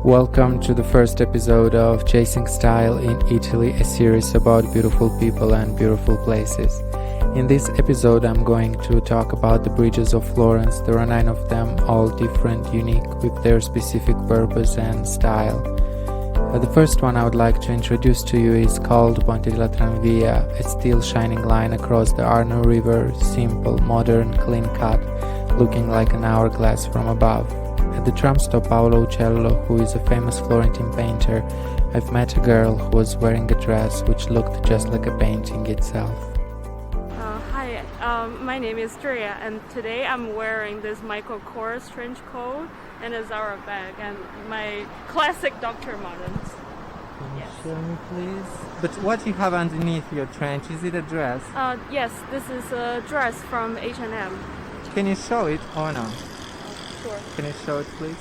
Welcome to the first episode of Chasing Style in Italy, a series about beautiful people and beautiful places. In this episode, I'm going to talk about the bridges of Florence. There are 9 of them, all different, unique, with their specific purpose and style. The first one I would like to introduce to you is called Ponte della Tranvia, a steel shining line across the Arno River, simple, modern, clean-cut, looking like an hourglass from above. At the tram stop Paolo Uccello, who is a famous Florentine painter, I've met a girl who was wearing a dress which looked just like a painting itself. Hi, my name is Drea, and today I'm wearing this Michael Kors trench coat and a Zara bag and my classic Dr. Martens. Can you show me, please? But what you have underneath your trench, is it a dress? Yes, this is a dress from H&M. Can you show it or no? Sure. Can you show it, please?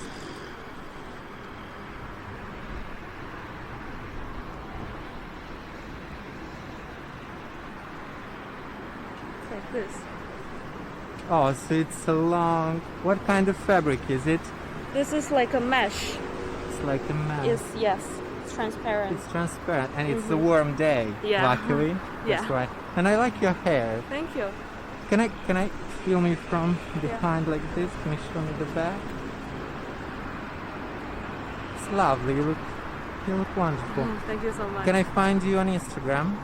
It's like this. Oh, so it's a long... What kind of fabric is it? This is like a mesh. It's like a mat. Yes, it's transparent. It's transparent and it's a warm day, Yeah. luckily. Yeah. That's right. And I like your hair. Thank you. Can I film you from behind like this? Can you show me the back? It's lovely. You look wonderful. Thank you so much. Can I find you on Instagram?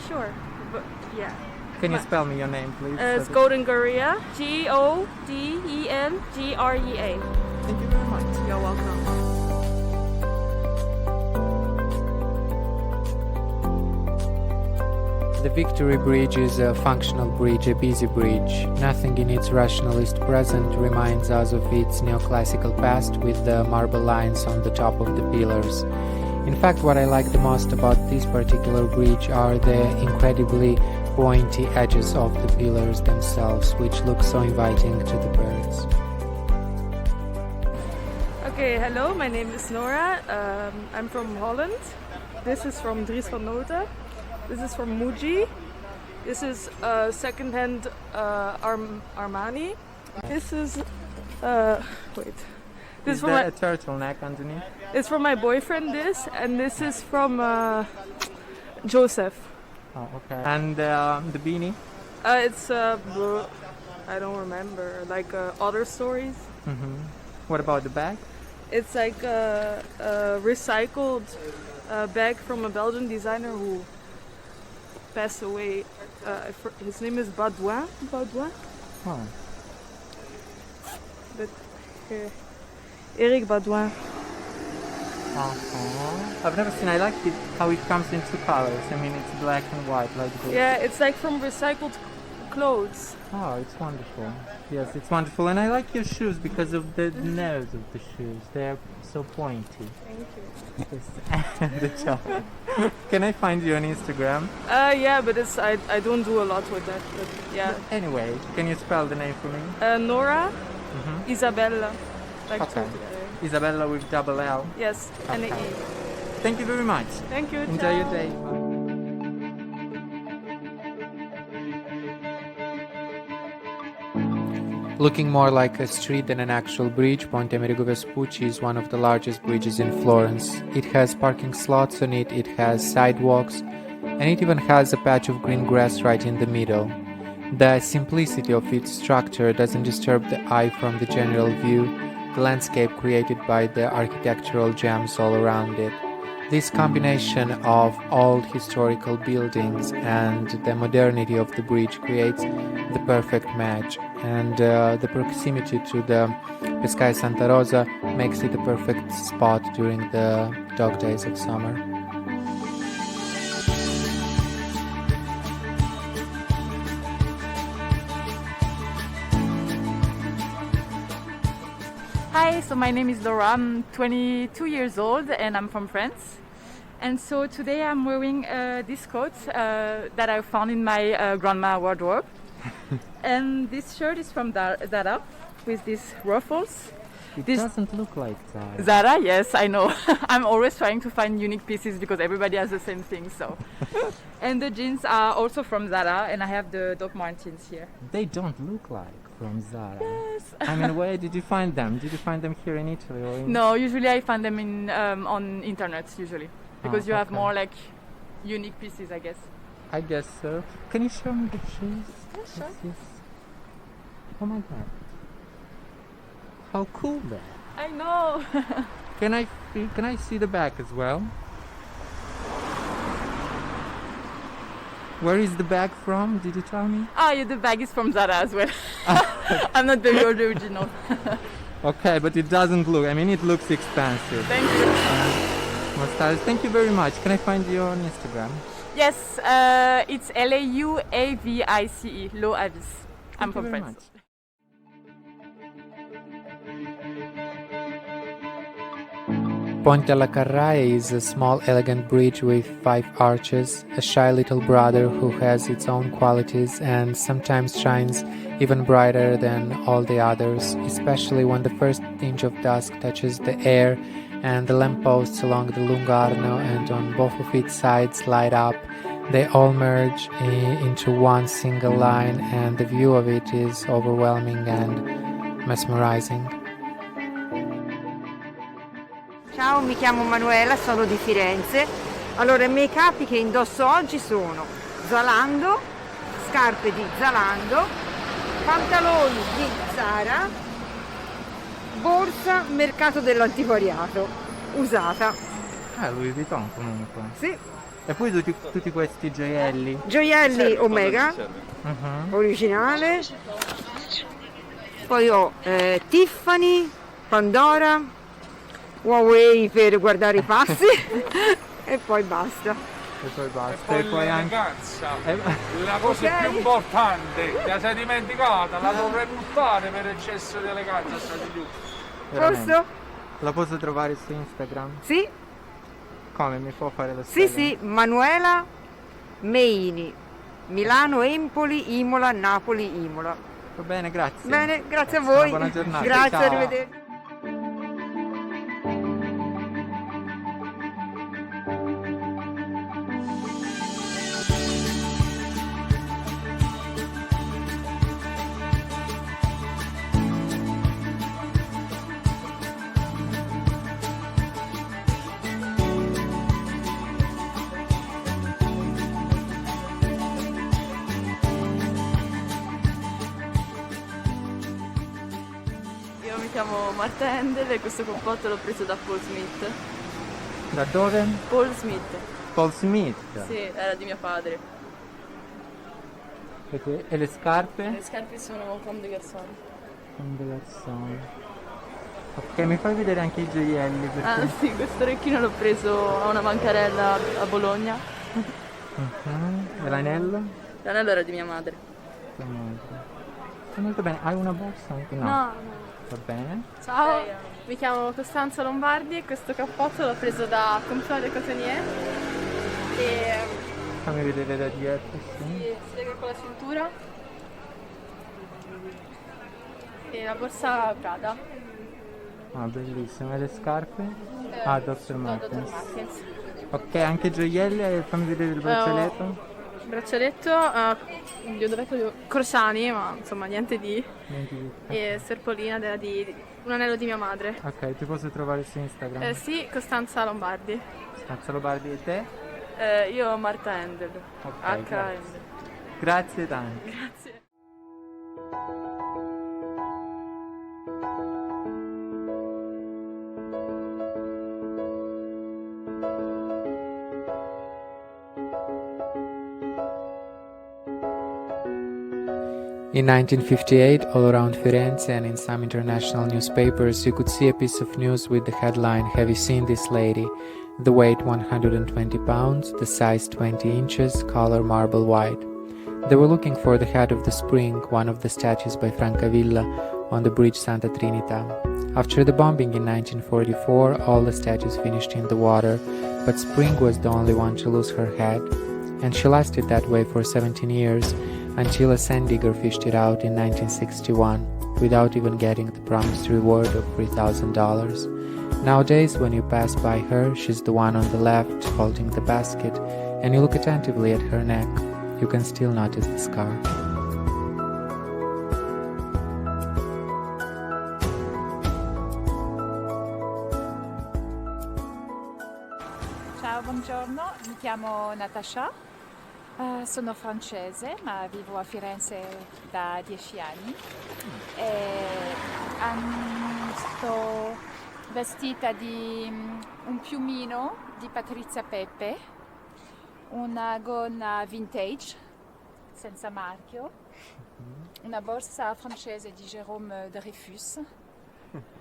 Sure. But, yeah. Can you spell me your name, please? It's Golden Guerilla. Godengerea. Thank you very much. You're welcome. The Victory Bridge is a functional bridge, a busy bridge. Nothing in its rationalist present reminds us of its neoclassical past with the marble lines on the top of the pillars. In fact, what I like the most about this particular bridge are the incredibly pointy edges of the pillars themselves, which look so inviting to the birds. Okay, hello, my name is Nora. I'm from Holland. This is from Dries van Noten. This is from Muji. This is second-hand Armani. This is wait. This Is there a turtleneck underneath? It's from my boyfriend. And this is from Joseph. Oh, okay. And the beanie? It's I don't remember. Like Other Stories. Mm-hmm. What about the bag? It's like a recycled bag from a Belgian designer who passed away. His name is Baudouin. Oh. But Eric Baudouin. Uh-huh. I've never seen. I like it how it comes in 2 colors. I mean, it's black and white like this. Yeah, it's like from recycled clothes. Oh, it's wonderful. Yes, it's wonderful. And I like your shoes because of the nose of the shoes. They're so pointy. Thank you. The job. Can I find you on Instagram? Yeah, but I don't do a lot with that. But yeah. But anyway, can you spell the name for me? Nora, Isabella. Like Okay. two together. Isabella with double L. Yes, and Okay. an E. Thank you very much. Thank you. Enjoy ciao. your day. Looking more like a street than an actual bridge, Ponte Amerigo Vespucci is one of the largest bridges in Florence. It has parking slots on it, it has sidewalks, and it even has a patch of green grass right in the middle. The simplicity of its structure doesn't disturb the eye from the general view, the landscape created by the architectural gems all around it. This combination of old historical buildings and the modernity of the bridge creates the perfect match, and the proximity to the Pescaia Santa Rosa makes it a perfect spot during the dog days of summer. Hi, so my name is Laura. I'm 22 years old and I'm from France. And so today I'm wearing this coat that I found in my grandma wardrobe. And this shirt is from Zara with these ruffles. It This- doesn't look like that. Zara, yes, I know. I'm always trying to find unique pieces because everybody has the same thing. So, and the jeans are also from Zara, and I have the Doc Martens here. They don't look like from Zara. Yes. I mean, where did you find them? Did you find them here in Italy or in... No, usually I find them in on internet usually because you have okay. more like unique pieces, I guess. I guess so. Can you show me the shoes? Yeah, sure. Yes. Oh my god. How cool that. I know. Can I see the back as well? Where is the bag from? Did you tell me? Yeah, the bag is from Zara as well. I'm not the original. Okay, but it doesn't look. I mean, it looks expensive. Thank you. Mustache, thank you very much. Can I find you on Instagram? Yes, it's Lauavice, Lauavice. I'm Thank you from very France. much. Ponte alla Carraia is a small elegant bridge with 5 arches, a shy little brother who has its own qualities and sometimes shines even brighter than all the others, especially when the first tinge of dusk touches the air and the lampposts along the Lungarno and on both of its sides light up. They all merge into one single line and the view of it is overwhelming and mesmerizing. Ciao, mi chiamo Manuela, sono di Firenze. Allora, i miei capi che indosso oggi sono Zalando, scarpe di Zalando, pantaloni di Zara, borsa Mercato dell'Antiquariato, usata. Louis Vuitton comunque. Sì, E poi tutti questi gioielli. gioielli Omega, originale. Poi ho Tiffany, Pandora, Huawei per guardare i passi e poi basta. E poi basta. Poi E poi anche... l'eleganza, la cosa Ok. più importante, la sei dimenticata, la dovrei buttare per eccesso di eleganza, sta di più. veramente. Posso? La posso trovare su Instagram? Sì? Come? Mi può fare lo Sì, spelling? sì, Manuela Meini, Milano, Empoli, Imola, Napoli, Imola. Va bene, grazie. Bene, grazie a Una voi. buona giornata. Grazie, Ciao. arrivederci. Io mi chiamo Marta Handel e questo compotto l'ho preso da Paul Smith. Da dove? Paul Smith, Paul Smith. sì, era di mio padre. E le scarpe? Le scarpe sono Comme des Garçons. Con delle persone. Ok, mi fai vedere anche i gioielli perché... Ah sì, questo orecchino l'ho preso a una bancarella a Bologna. E l'anello? L'anello era di mia madre. Tua madre. Sta molto bene. Hai una borsa anche? No. No. Va bene. Ciao, mi chiamo Costanza Lombardi e questo cappotto l'ho preso da Comptoir de Cotonnier e Fammi vedere da dietro, sì. si lega con la cintura e la borsa Prada. Ah, bellissimo. E le scarpe? Ah, Dr. Dr. Martens. Martens. Ok, anche gioielli. Fammi vedere il braccialetto. Braccialetto, dov'è quello? Crociani, ma insomma niente di... Niente di- E serpolina di un anello di mia madre. Ok, ti posso trovare su Instagram. Sì, Costanza Lombardi. Stanza Lobardi e te? Io Marta Handel. Ok, H. grazie. Handel. Grazie tanto. Grazie. In 1958, all around Firenze and in some international newspapers, you could see a piece of news with the headline, "Have you seen this lady?" The weight 120 pounds, the size 20 inches, color marble white. They were looking for the head of the Spring, one of the statues by Francavilla on the bridge Santa Trinita. After the bombing in 1944, all the statues finished in the water, but Spring was the only one to lose her head, and she lasted that way for 17 years, until a sand digger fished it out in 1961, without even getting the promised reward of $3,000. Nowadays, when you pass by her, she's the one on the left holding the basket, and you look attentively at her neck, you can still notice the scar. Ciao, buongiorno, mi chiamo Natasha, sono francese ma vivo a Firenze da 10 anni e sto vestita di un piumino di Patrizia Pepe, una gonna vintage senza marchio, una borsa francese di Jérôme Dreyfus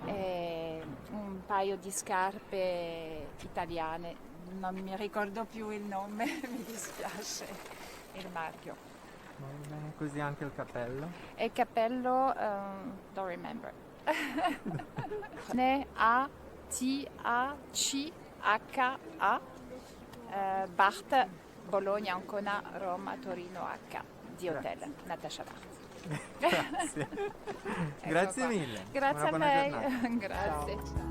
e un paio di scarpe italiane. Non mi ricordo più il nome, mi dispiace, il marchio. Va bene, così anche il cappello. E il cappello, don't remember. N-A-T-A-C-H-A, Bart, Bologna, Ancona, Roma, Torino, H, di hotel, Natasha Bart. Grazie. Grazie qua. mille. Grazie Una a buona lei, giornata. grazie. Ciao.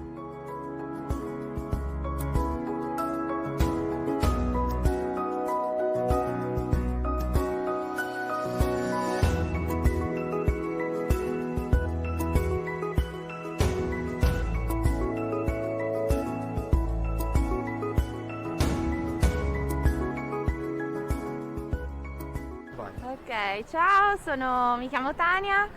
Ok, ciao, mi chiamo Tania,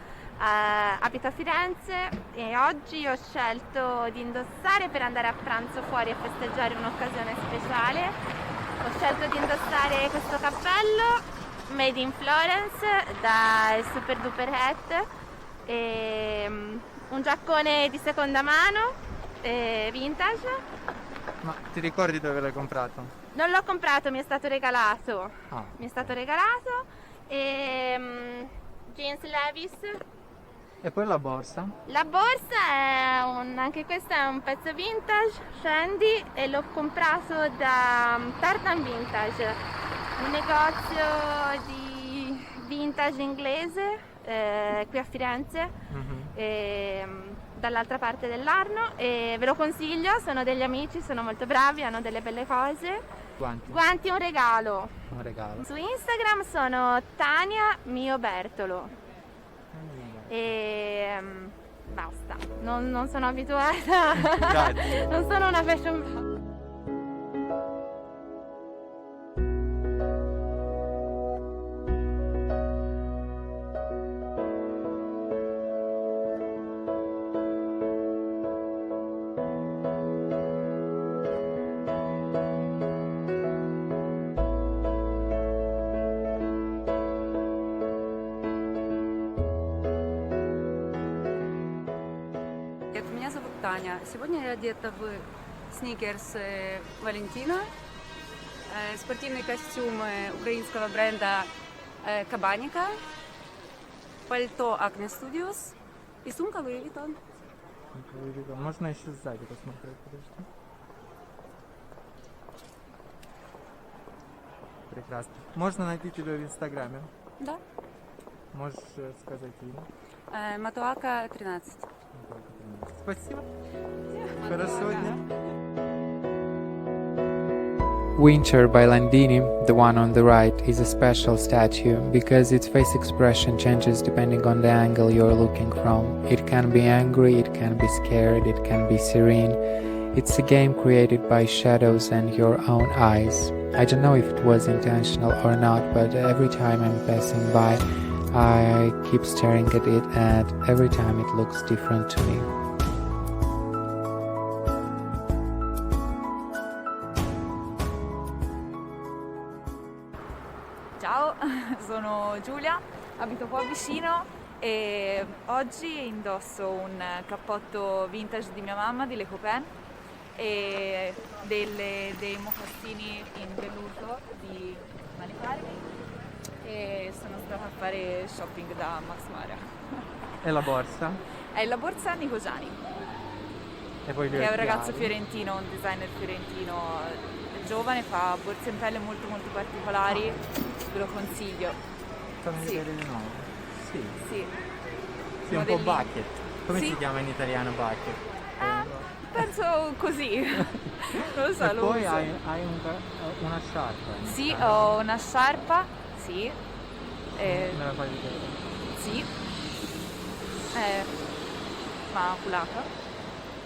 abito a Firenze e oggi ho scelto di indossare per andare a pranzo fuori a festeggiare un'occasione speciale. Ho scelto di indossare questo cappello made in Florence dal Super Duper Hat e un giaccone di seconda mano vintage. Ma ti ricordi dove l'hai comprato? Non l'ho comprato, mi è stato regalato. Ah. Mi è stato regalato e jeans Levi's. E poi la borsa? La borsa è anche questa è un pezzo vintage Fendi e l'ho comprato da Tartan Vintage, un negozio di vintage inglese qui a Firenze, dall'altra parte dell'Arno, e ve lo consiglio, sono degli amici, sono molto bravi, hanno delle belle cose. Guanti un regalo. Un regalo. Su Instagram sono Tania Mio Bertolo. E basta, non sono abituata. Grazie. Non sono una fashion. Меня зовут Таня. Сегодня я одета в сникерс Валентина, спортивный костюм украинского бренда Кабаника, пальто Acne Studios и сумка Louis Vuitton. Можно еще сзади посмотреть, подожди. Прекрасно. Можно найти тебя в Инстаграме? Да. Можешь сказать имя? Матуака 13. Спасибо. Хорошего дня. Winter by Landini, the one on the right, is a special statue because its face expression changes depending on the angle you're looking from. It can be angry, it can be scared, it can be serene. It's a game created by shadows and your own eyes. I don't know if it was intentional or not, but every time I'm passing by, I keep staring at it, and every time it looks different to me. Ciao, sono Giulia, abito qua vicino e oggi indosso un cappotto vintage di mia mamma, di Le Copain, e dei mocassini in velluto di Manifarmi e sono stata a fare shopping da Max Mara. E la borsa? È la borsa Nico Gianni, E poi che è un ragazzo fiorentino, un designer fiorentino giovane, fa borse in pelle molto molto particolari, ve lo consiglio. Fammi Sì. vedere di nuovo. Sì. Sì. Sì, un po' Modellini. bucket. Come Sì. si chiama in italiano bucket? Penso così, non lo so, E lo poi uso. hai una sciarpa. Sì, ho una sciarpa, sì. Me la fai vedere? Sì. Maculata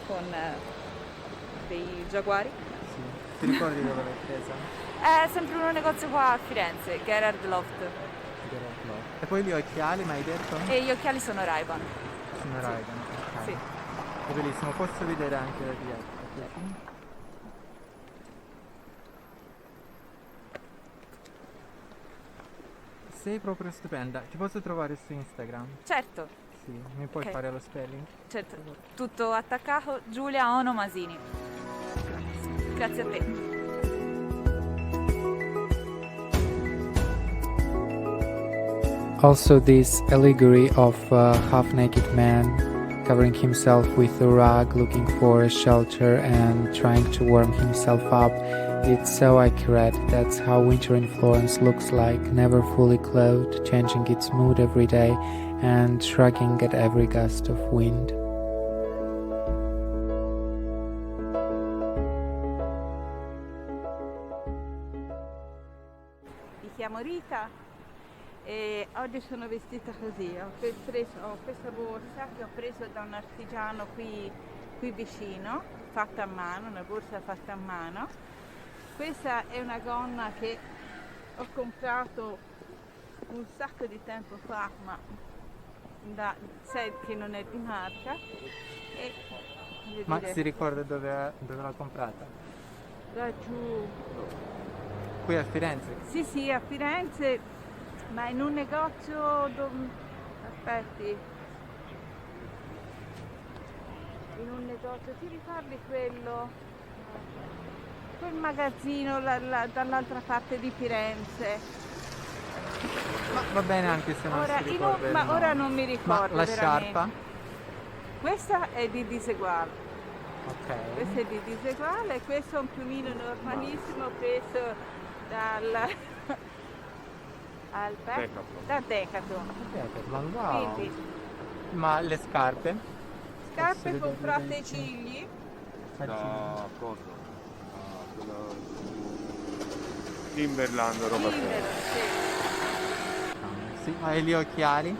con dei giaguari. Sì. Ti ricordi dove l'hai presa? È sempre un negozio qua a Firenze, Gerard Loft. E poi gli occhiali, mi hai detto? E gli occhiali sono Ray-Ban. Sono Ray-Ban, ok. Sì. È bellissimo, posso vedere anche la dietro? Così. Sei proprio stupenda. Ti posso trovare su Instagram? Certo, Sì, mi puoi Ok. fare lo spelling? certo. Tutto attaccato, Giulia Ono Masini. Grazie a te. Also, this allegory of a half-naked man covering himself with a rug, looking for a shelter and trying to warm himself up. It's so accurate. That's how winter in Florence looks like, never fully clothed, changing its mood every day and shrugging at every gust of wind. Mi chiamo Rita e oggi sono vestita così. Ho questa borsa che ho preso da un artigiano qui vicino, fatta a mano, una borsa fatta a mano. Questa è una gonna che ho comprato un sacco di tempo fa, ma sai che non è di marca. E, voglio Ma dire, si ricorda dove l'ha comprata? laggiù. Qui a Firenze? Sì, sì, a Firenze, ma in un negozio aspetti. In un negozio, ti ricordi quello? Quel magazzino dall'altra parte di Firenze. Ma va bene anche se non si ricorda il ma nome. ora non mi ricordo. Ma la veramente. sciarpa? Questa è di Disegual. Ok. Questo è di Disegual e questo è un piumino normalissimo preso da Decathlon. Decathlon, wow. Quindi, Ma le scarpe? scarpe Posso comprate vedere ai Cigli. Da cosa? Timberland, roba Timber, sì. Sì, ma e gli occhiali?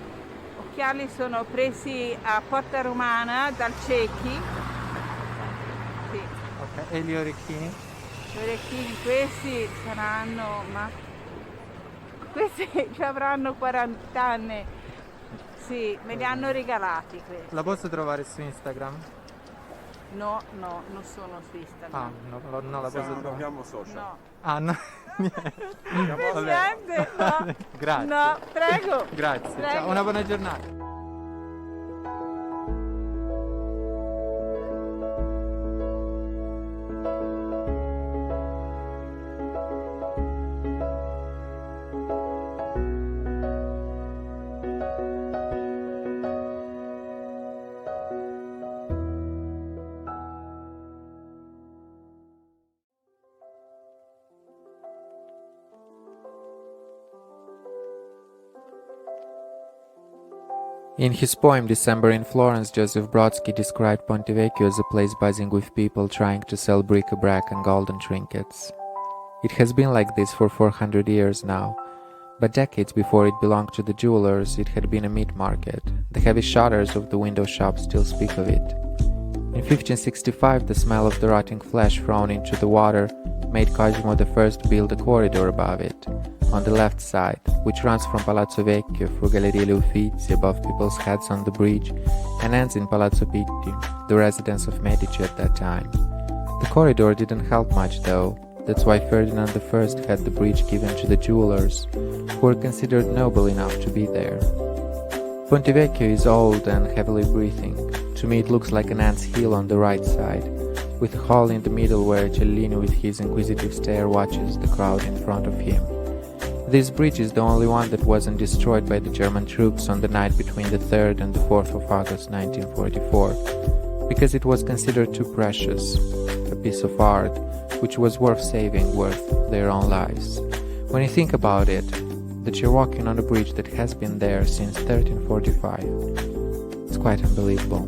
Occhiali sono presi a Porta Romana dal Cecchi. Sì. Ok, e gli orecchini? Gli orecchini questi saranno, ma questi ci avranno 40 anni. Sì, me li hanno regalati questi. La posso trovare su Instagram? No, non sono su Instagram. Ah, no, la posso trovare. Abbiamo social. No. Ah, no, niente. Niente, no. Grazie. No, prego. Grazie, Prego. ciao, una buona giornata. In his poem December in Florence, Joseph Brodsky described Ponte Vecchio as a place buzzing with people trying to sell bric-a-brac and golden trinkets. It has been like this for 400 years now, but decades before it belonged to the jewelers, it had been a meat market. The heavy shutters of the window shops still speak of it. In 1565, the smell of the rotting flesh thrown into the water made Cosimo I build a corridor above it, on the left side, which runs from Palazzo Vecchio through Galleria Le Uffizi above people's heads on the bridge and ends in Palazzo Pitti, the residence of Medici at that time. The corridor didn't help much though. That's why Ferdinand I had the bridge given to the jewelers, who were considered noble enough to be there. Ponte Vecchio is old and heavily breathing. To me it looks like an ant's hill on the right side, with a hall in the middle where Cellini with his inquisitive stare watches the crowd in front of him. This bridge is the only one that wasn't destroyed by the German troops on the night between the 3rd and the 4th of August 1944, because it was considered too precious, a piece of art, which was worth saving, worth their own lives. When you think about it, that you're walking on a bridge that has been there since 1345, it's quite unbelievable.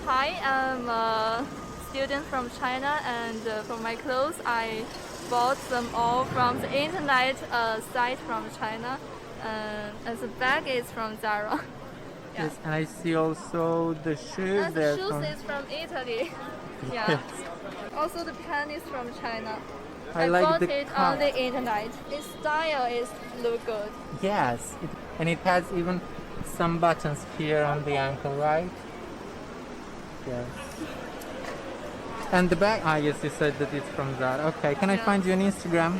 Hi, I'm a student ingredients from China, and for my clothes, I bought them all from the internet site from China, and the bag is from Zara. Yeah. Yes, and I see also the shoes And there the shoes from... is from Italy. Yeah. Yes. Also the pen is from China. I like bought the it cut. on the internet. Its style is look good. Yes, and it has even some buttons here on the ankle, right? Yes. And the bag, yes, you said that it's from Zara. Okay, can I find you on Instagram?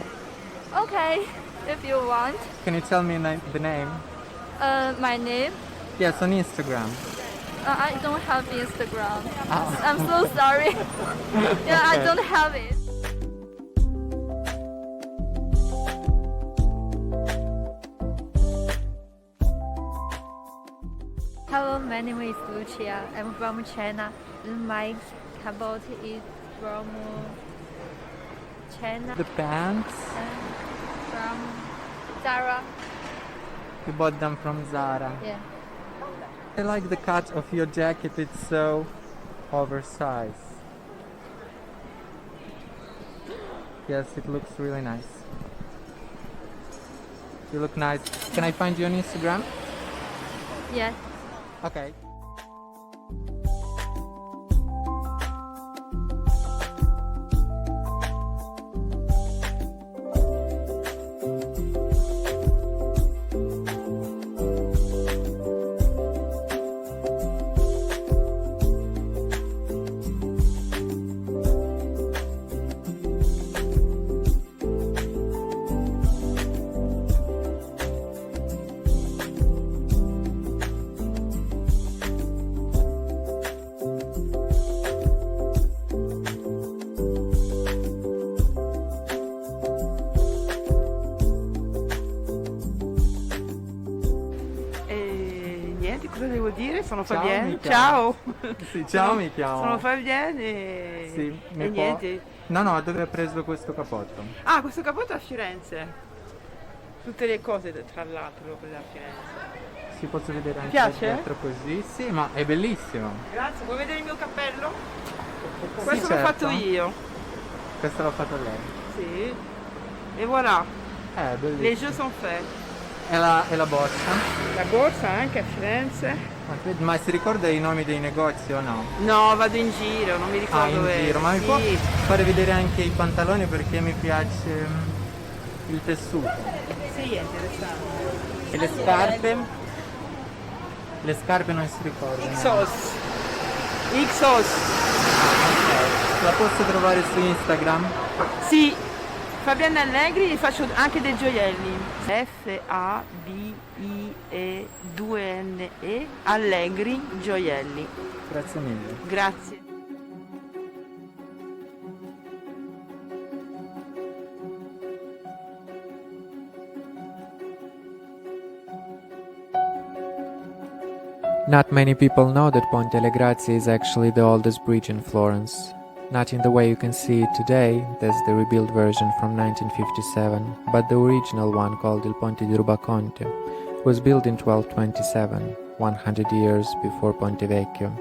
Okay, if you want. Can you tell me the name? My name? Yes, on Instagram. I don't have Instagram. Oh. I'm so sorry. Yeah, I Okay. don't have it. Hello, my name is Lucia. I'm from China. My cupboard is from China. The pants, From Zara. you bought them from Zara. Yeah. I like the cut of your jacket, it's so oversized. Yes, it looks really nice. You look nice. Can I find you on Instagram? Yes. Okay. Niente, cosa devo dire? Sono Ciao, Fabienne. mi chiamo. Ciao! Sì, ciao, mi chiamo. Sono Fabienne e, Sì, mi e può- niente. No, no, dove hai preso questo capotto? Ah, questo capotto a Firenze. Tutte le cose tra l'altro l'ho presa a Firenze. Si posso vedere anche piace? dietro così? Sì, ma è bellissimo. Grazie, vuoi vedere il mio cappello? Sì, Questo l'ho certo. fatto io. Questo l'ho fatto lei. Sì. E voilà. Bellissimo. Les jeux sont faits. E la borsa? La borsa anche a Firenze. Ma si ricorda i nomi dei negozi o no? No, vado in giro, non mi ricordo In dove. giro, ma mi Sì. può fare vedere anche i pantaloni perché mi piace il tessuto. Sì, è interessante. E le scarpe? Le scarpe non si ricordano. Xos. Xos. Ok. La posso trovare su Instagram? Sì, Fabienne Allegri e faccio anche dei gioielli. F-A-B-I-E-2-N-E Allegri gioielli. Grazie mille. Grazie. Not many people know that Ponte alle Grazie is actually the oldest bridge in Florence. Not in the way you can see it today, there's the rebuilt version from 1957, but the original one, called Il Ponte di Rubaconte, was built in 1227, 100 years before Ponte Vecchio.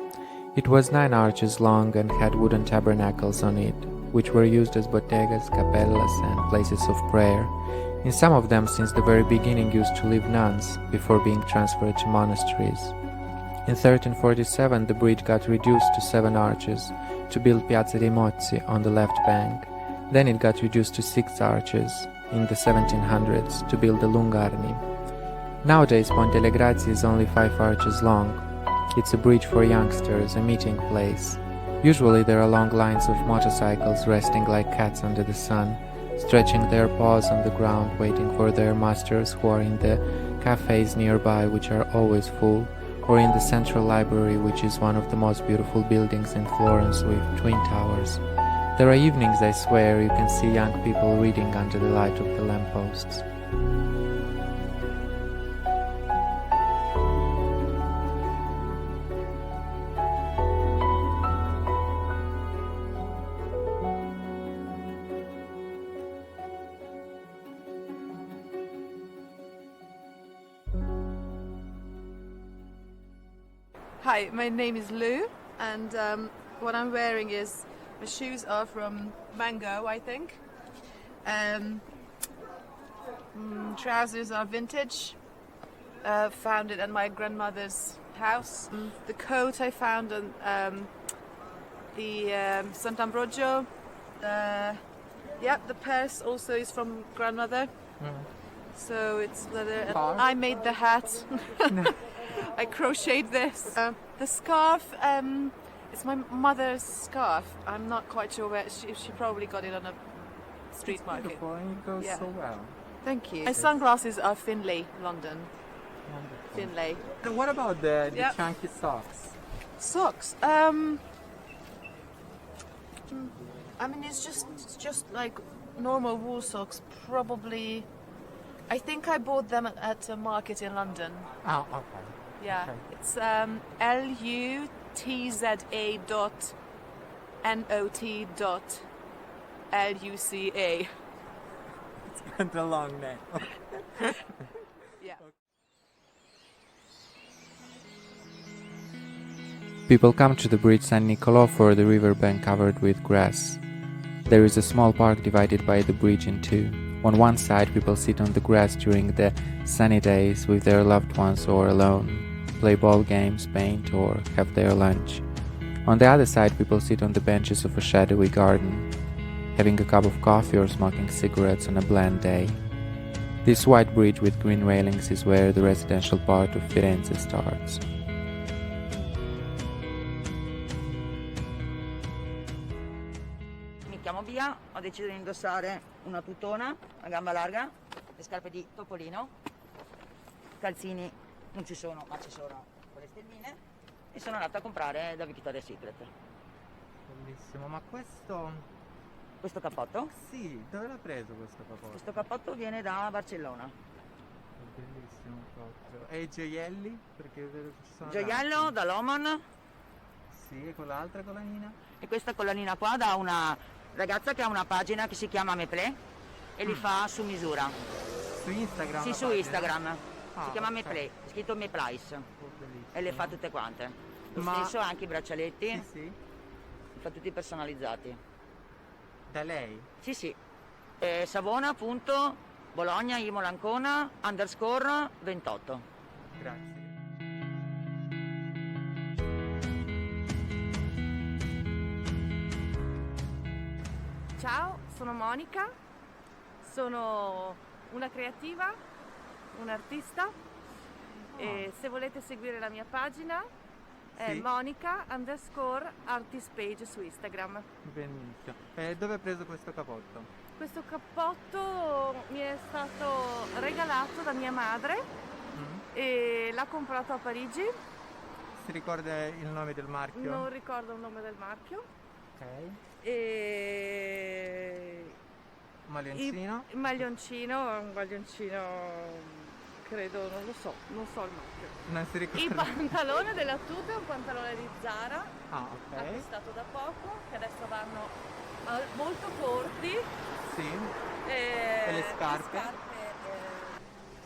It was 9 arches long and had wooden tabernacles on it, which were used as bodegas, capellas and places of prayer. In some of them, since the very beginning, used to live nuns, before being transferred to monasteries. In 1347 the bridge got reduced to 7 arches to build Piazza dei Mozzi on the left bank. Then it got reduced to 6 arches in the 1700s to build the Lungarni. Nowadays Ponte alle Grazie is only 5 arches long. It's a bridge for youngsters, a meeting place. Usually there are long lines of motorcycles resting like cats under the sun, stretching their paws on the ground waiting for their masters who are in the cafes nearby, which are always full, or in the Central Library, which is one of the most beautiful buildings in Florence with twin towers. There are evenings, I swear, you can see young people reading under the light of the lampposts. Hi, my name is Lou, and what I'm wearing is The shoes are from Mango, I think. Trousers are vintage. Found it at my grandmother's house. The coat I found on the Sant'Ambrogio. The purse also is from grandmother. So it's leather. Scarf? I made the hat. I crocheted this. The scarf, it's my mother's scarf. I'm not quite sure where she probably got it on a street market. Beautiful, and it goes so well. Thank you. My sunglasses are Finlay, London. Wonderful. Finlay. And what about the chunky socks? Socks. I mean, it's just like normal wool socks. Probably, I think I bought them at a market in London. Oh, okay. Yeah, Okay. it's LUTZA.NOT.LUCA. It's kind of long name. Yeah. People come to the bridge San Nicolò for the riverbank covered with grass. There is a small park divided by the bridge in two. On one side, people sit on the grass during the sunny days with their loved ones or alone, play ball games, paint, or have their lunch. On the other side, people sit on the benches of a shadowy garden, having a cup of coffee or smoking cigarettes on a bland day. This white bridge with green railings is where the residential part of Firenze starts. Mi chiamo Bia, ho deciso di indossare una tutona a gamba larga, le scarpe di Topolino, calzini non ci sono, ma ci sono con le stelline, e sono andata a comprare da Victoria's Secret. Bellissimo, ma questo... Questo cappotto? Sì, dove l'ha preso questo cappotto? Questo cappotto viene da Barcellona. Bellissimo proprio. E i gioielli? Perché vedo che ci sono Gioiello tanti. da Loman. Sì, e con l'altra collanina? E questa collanina qua da una ragazza che ha una pagina che si chiama Meplé e li fa su misura. Su Instagram? Sì, la su pagina? Instagram. Ah, Si chiama ok. Meplé, è scritto Meplice. Bellissimo. E le fa tutte quante. Lo Ma- stesso anche i braccialetti, Sì, sì. li fa tutti personalizzati. Da lei? Sì, sì. Savona, punto, Bologna, Imola, Ancona, _28. Grazie. Ciao, sono Monica, sono una creativa, un'artista e se volete seguire la mia pagina è Sì. Monica_artistpage su Instagram. Benissimo. Dove hai preso questo cappotto? Questo cappotto mi è stato regalato da mia madre e l'ha comprato a Parigi, Si ricorda il nome del marchio? non ricordo il nome del marchio. Ok. E Maglioncino? il maglioncino è un maglioncino, credo, non lo so, non so il marchio. Non si ricorda. Il pantalone della tuta è un pantalone di Zara, Ah, ok. acquistato da poco, che adesso vanno molto corti. Sì. E le scarpe?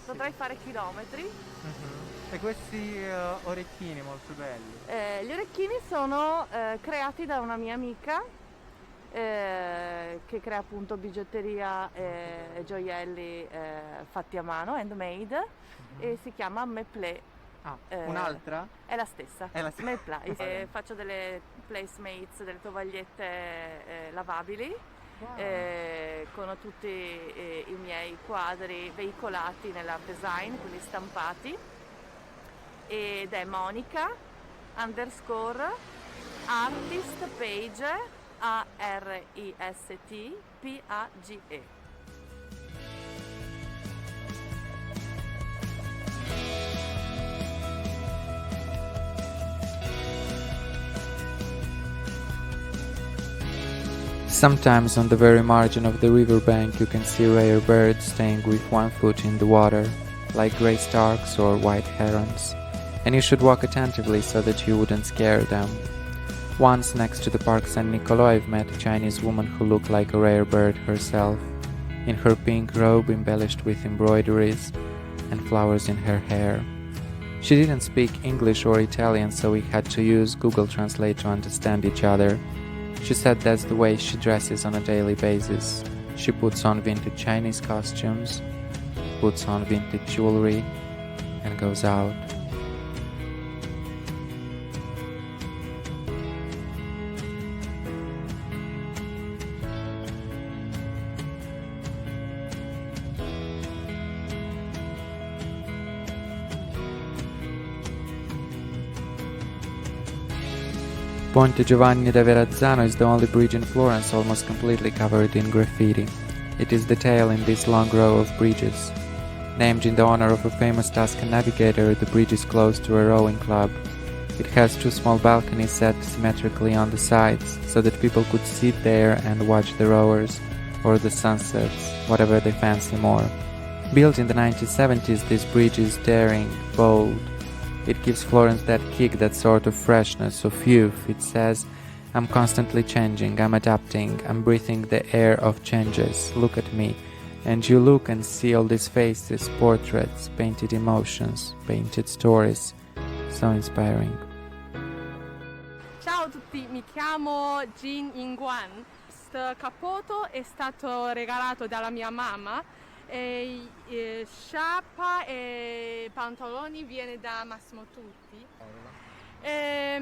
Potrei fare chilometri. Mhm. E questi orecchini molto belli. Gli orecchini sono creati da una mia amica che crea appunto bigiotteria e gioielli fatti a mano, handmade, e si chiama Meplé. Ah, un'altra? È la stessa. È la stessa. Meplé. Va bene. Faccio delle placemates, delle tovagliette lavabili. Con tutti i miei quadri veicolati nell'art design, quindi stampati, ed è Monica _artist page ARISTPAGE. Sometimes on the very margin of the riverbank you can see rare birds staying with one foot in the water, like grey starks or white herons, and you should walk attentively so that you wouldn't scare them. Once next to the park San Nicolò I've met a Chinese woman who looked like a rare bird herself, in her pink robe embellished with embroideries and flowers in her hair. She didn't speak English or Italian, so we had to use Google Translate to understand each other. She said that's the way she dresses on a daily basis. She puts on vintage Chinese costumes, puts on vintage jewelry, and goes out. Ponte Giovanni da Verrazzano is the only bridge in Florence almost completely covered in graffiti. It is the tail in this long row of bridges. Named in the honor of a famous Tuscan navigator, the bridge is close to a rowing club. It has two small balconies set symmetrically on the sides, so that people could sit there and watch the rowers, or the sunsets, whatever they fancy more. Built in the 1970s, this bridge is daring, bold. It gives Florence that kick, that sort of freshness, of youth. It says, I'm constantly changing, I'm adapting, I'm breathing the air of changes. Look at me. And you look and see all these faces, portraits, painted emotions, painted stories. So inspiring. Ciao a tutti, mi chiamo Jin Yingguan. Questo cappotto è stato regalato dalla mia mamma. Sciarpa e pantaloni viene da Massimo Tutti.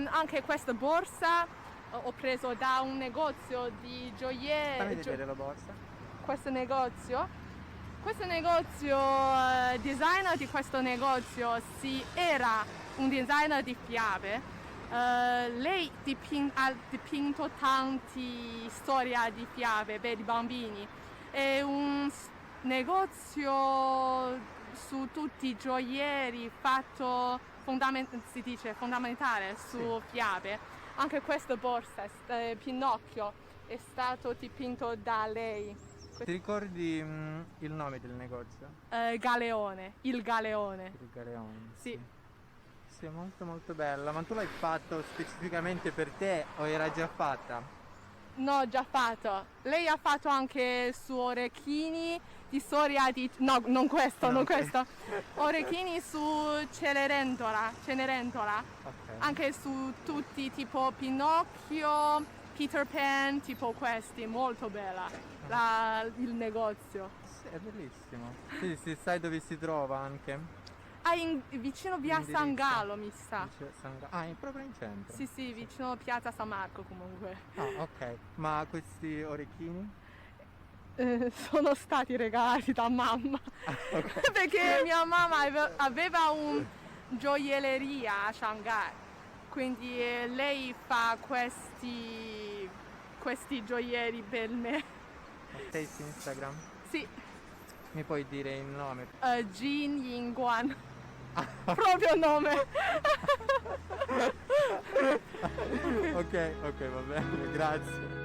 Anche questa borsa ho preso da un negozio di gioielli. Fammi vedere la borsa. Questo negozio, designer di questo negozio era un designer di fiabe. Lei ha dipinto tanti storie di fiabe per i bambini. È un negozio su tutti i gioielli fatto fondamentale su fiabe. Anche questa borsa, Pinocchio, è stato dipinto da lei. Ti ricordi il nome del negozio? Galeone, il Galeone. Il Galeone. Sì. Sì, è molto molto bella. Ma tu l'hai fatto specificamente per te o era già fatta? No, già fatto. Lei ha fatto anche su orecchini di storia di... No, non questo, non questo. Orecchini su Cenerentola. Okay. Anche su tutti, tipo Pinocchio, Peter Pan, tipo questi. Molto bella il negozio. Sì, è bellissimo. Sì, sai dove si trova anche? Vicino via San Gallo, mi sa. Proprio in centro? Sì, vicino piazza San Marco comunque. Ah, ok. Ma questi orecchini? Sono stati regalati da mamma. Okay. Perché mia mamma aveva un gioielleria a Shanghai. Quindi lei fa questi gioielli per me. Sei su Instagram? Sì. Mi puoi dire il nome? Jin Yingguan. Proprio nome. ok, va bene, grazie.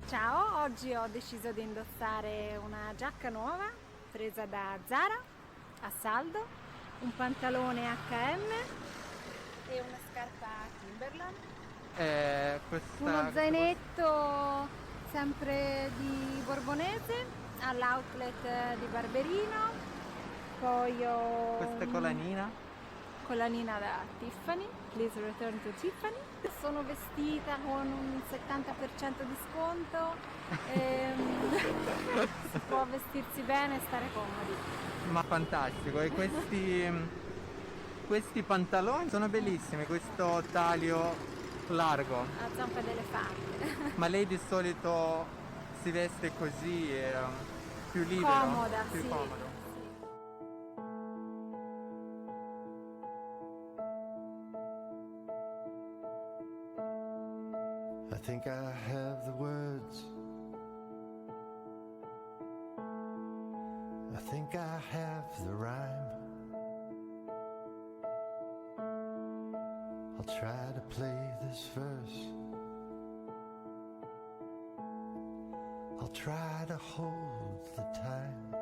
Ciao, oggi ho deciso di indossare una giacca nuova presa da Zara a saldo, un pantalone H&M e una scarpa Timberland. Uno zainetto sempre di Borbonese all'outlet di Barberino. Poi ho questa colanina da Tiffany, Please Return to Tiffany. Sono vestita con un 70% di sconto. Si può vestirsi bene e stare comodi. Ma fantastico, e questi pantaloni sono bellissimi, questo taglio largo. A zampa d'elefante. Ma lei di solito si veste così, più libero? Comoda, più sì. comodo. I think I have the words. I think I have the rhyme. I'll try to play this verse. I'll try to hold the time.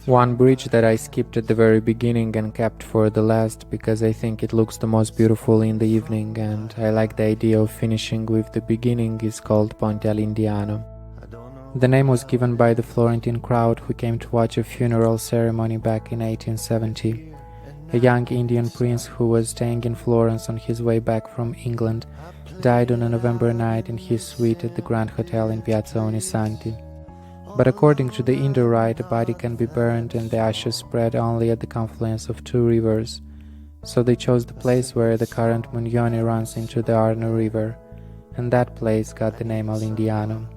One bridge that I skipped at the very beginning and kept for the last because I think it looks the most beautiful in the evening and I like the idea of finishing with the beginning is called Ponte all'Indiano. The name was given by the Florentine crowd who came to watch a funeral ceremony back in 1870. A young Indian prince who was staying in Florence on his way back from England died on a November night in his suite at the Grand Hotel in Piazza Ognissanti. But according to the Indo rite, a body can be burned and the ashes spread only at the confluence of two rivers. So they chose the place where the current Mugnone runs into the Arno River, and that place got the name All'Indiano.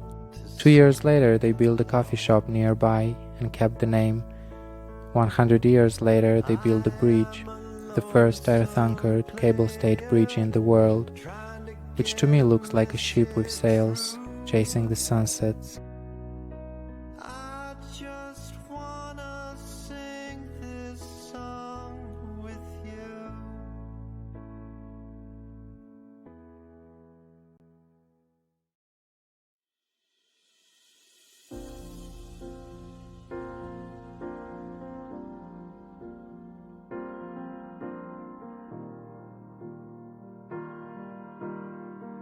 2 years later, they built a coffee shop nearby and kept the name. 100 years later, they built a bridge, the first earth-anchored cable-stayed bridge in the world, which to me looks like a ship with sails, chasing the sunsets.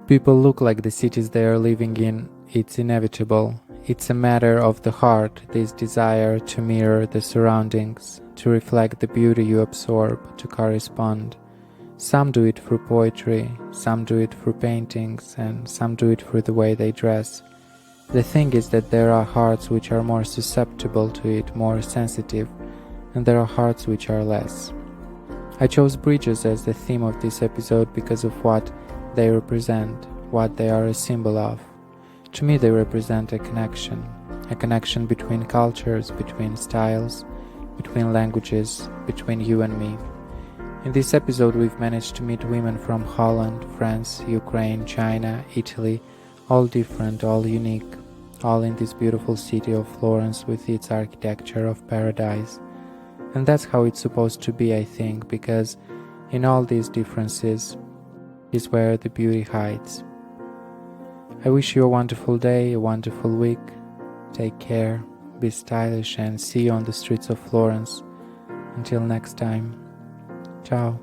People look like the cities they are living in. It's inevitable. It's a matter of the heart, this desire to mirror the surroundings, to reflect the beauty you absorb, to correspond. Some do it through poetry, some do it through paintings, and some do it through the way they dress. The thing is that there are hearts which are more susceptible to it, more sensitive, and there are hearts which are less. I chose bridges as the theme of this episode because of what they represent, what they are a symbol of. To me, they represent a connection between cultures, between styles, between languages, between you and me. In this episode, we've managed to meet women from Holland, France, Ukraine, China, Italy, all different, all unique, all in this beautiful city of Florence with its architecture of paradise. And that's how it's supposed to be, I think, because in all these differences is where the beauty hides. I wish you a wonderful day, a wonderful week. Take care, be stylish, and see you on the streets of Florence. Until next time, ciao.